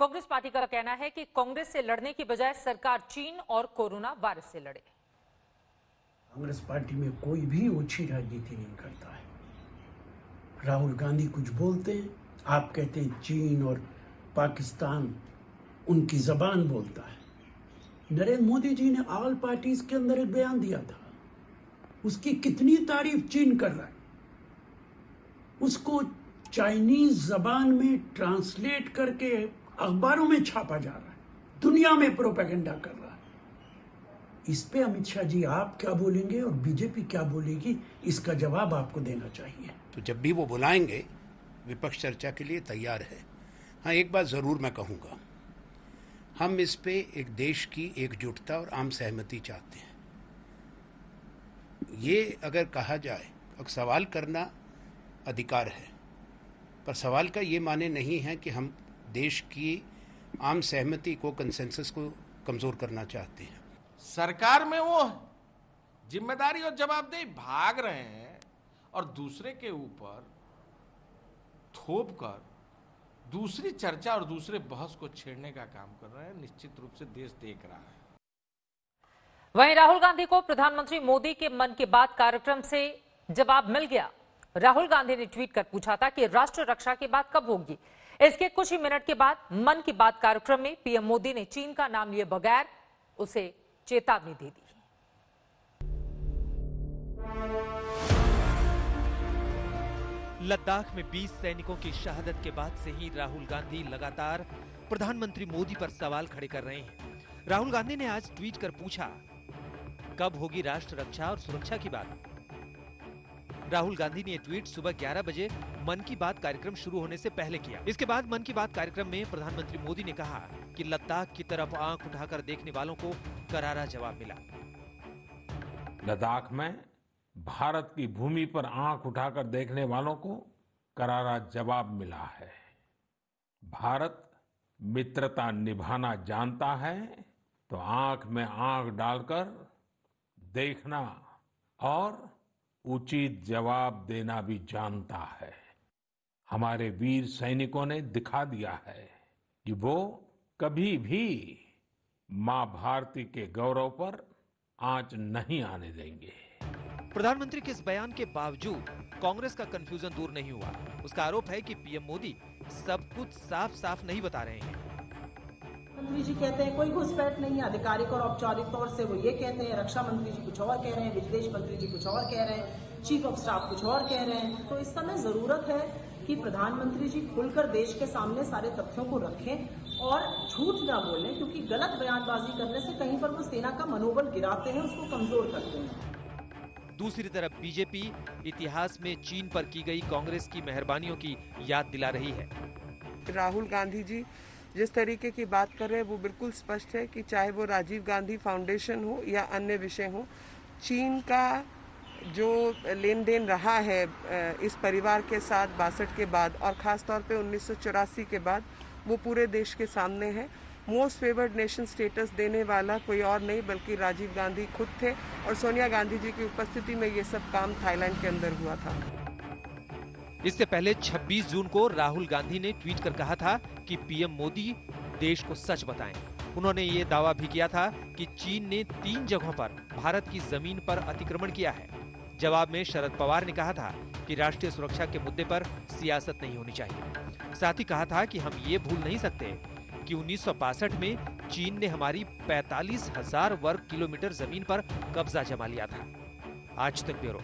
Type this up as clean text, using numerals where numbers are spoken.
Congress party का कहना है कि कांग्रेस से लड़ने की बजाय सरकार चीन और कोरोना वायरस से लड़े। कांग्रेस पार्टी में कोई भी ओछी राजनीति नहीं करता है। राहुल गांधी कुछ बोलते हैं, आप कहते हैं चीन और पाकिस्तान उनकी जबान बोलता है। नरेंद्र मोदी जी ने ऑल पार्टीज के अंदर एक बयान दिया था, उसकी कितनी तारीफ चीन कर रहा है। उसको चाइनीज जबान में ट्रांसलेट करके अखबारों में छापा जा रहा है, दुनिया में प्रोपेगेंडा कर रहा है। इस पे अमित शाह जी आप क्या बोलेंगे और बीजेपी क्या बोलेगी, इसका जवाब आपको देना चाहिए। तो जब भी वो बुलाएंगे विपक्ष चर्चा के लिए तैयार है। हाँ, एक बात जरूर मैं कहूँगा, हम इस पे एक देश की एकजुटता और आम सहमति चाहते हैं। ये अगर कहा जाए, अब सवाल करना अधिकार है, पर सवाल का ये माने नहीं है कि हम देश की आम सहमति को, कंसेंसस को कमजोर करना चाहते हैं। सरकार में वो जिम्मेदारी और जवाबदेही भाग रहे हैं और दूसरे के ऊपर थोप कर दूसरी चर्चा और दूसरे बहस को छेड़ने का काम कर रहे हैं। निश्चित रूप से देश देख रहा है। वहीं राहुल गांधी को प्रधानमंत्री मोदी के मन की बात कार्यक्रम से जवाब मिल गया। राहुल गांधी ने ट्वीट कर पूछा था कि राष्ट्र रक्षा की बात कब होगी। इसके कुछ ही मिनट के बाद मन की बात कार्यक्रम में पीएम मोदी ने चीन का नाम लिए बगैर उसे चेतावनी दे दी। लद्दाख में 20 सैनिकों की शहादत के बाद से ही राहुल गांधी लगातार प्रधानमंत्री मोदी पर सवाल खड़े कर रहे हैं। राहुल गांधी ने आज ट्वीट कर पूछा, कब होगी राष्ट्र रक्षा और सुरक्षा की बात। राहुल गांधी ने यह ट्वीट सुबह 11 बजे मन की बात कार्यक्रम शुरू होने से पहले किया। इसके बाद मन की बात कार्यक्रम में प्रधानमंत्री मोदी ने कहा कि लद्दाख की तरफ आंख उठाकर देखने वालों को करारा जवाब मिला। लद्दाख में भारत की भूमि पर आंख उठाकर देखने वालों को करारा जवाब मिला है। भारत मित्रता निभाना जानता है तो आंख में आंख डालकर देखना और उचित जवाब देना भी जानता है। हमारे वीर सैनिकों ने दिखा दिया है कि वो कभी भी मां भारती के गौरव पर आंच नहीं आने देंगे। प्रधानमंत्री के इस बयान के बावजूद कांग्रेस का कंफ्यूजन दूर नहीं हुआ। उसका आरोप है कि पीएम मोदी सब कुछ साफ साफ नहीं बता रहे हैं। मंत्री जी कहते हैं कोई घुसपैठ नहीं है, आधिकारिक और औपचारिक तौर से वो ये कहते हैं, रक्षा मंत्री जी कुछ और कह रहे हैं, विदेश मंत्री जी कुछ और कह रहे हैं, चीफ ऑफ स्टाफ कुछ और कह रहे हैं। तो इस समय जरूरत है कि प्रधानमंत्री जी खुलकर देश के सामने सारे तथ्यों को रखें और झूठ ना बोलें, क्योंकि गलत बयानबाजी करने से कहीं पर वो सेना का मनोबल गिराते हैं, उसको कमजोर करते हैं। दूसरी तरफ बीजेपी इतिहास में चीन पर की गई कांग्रेस की मेहरबानियों की याद दिला रही है। राहुल गांधी जी जिस तरीके की बात कर रहे हैं वो बिल्कुल स्पष्ट है कि चाहे वो राजीव गांधी फाउंडेशन हो या अन्य विषय हो, चीन का जो लेन देन रहा है इस परिवार के साथ 62 के बाद और खास तौर पे 1984 के बाद, वो पूरे देश के सामने है। मोस्ट फेवर्ड नेशन स्टेटस देने वाला कोई और नहीं बल्कि राजीव गांधी खुद थे और सोनिया गांधी जी की उपस्थिति में ये सब काम थाईलैंड के अंदर हुआ था। इससे पहले 26 जून को राहुल गांधी ने ट्वीट कर कहा था कि पीएम मोदी देश को सच बताएं। उन्होंने ये दावा भी किया था कि चीन ने 3 जगहों पर भारत की जमीन पर अतिक्रमण किया है। जवाब में शरद पवार ने कहा था कि राष्ट्रीय सुरक्षा के मुद्दे पर सियासत नहीं होनी चाहिए। साथ ही कहा था कि हम ये भूल नहीं सकते कि 1962 में चीन ने हमारी 45,000 वर्ग किलोमीटर जमीन पर कब्जा जमा लिया था। आज तक ब्यूरो।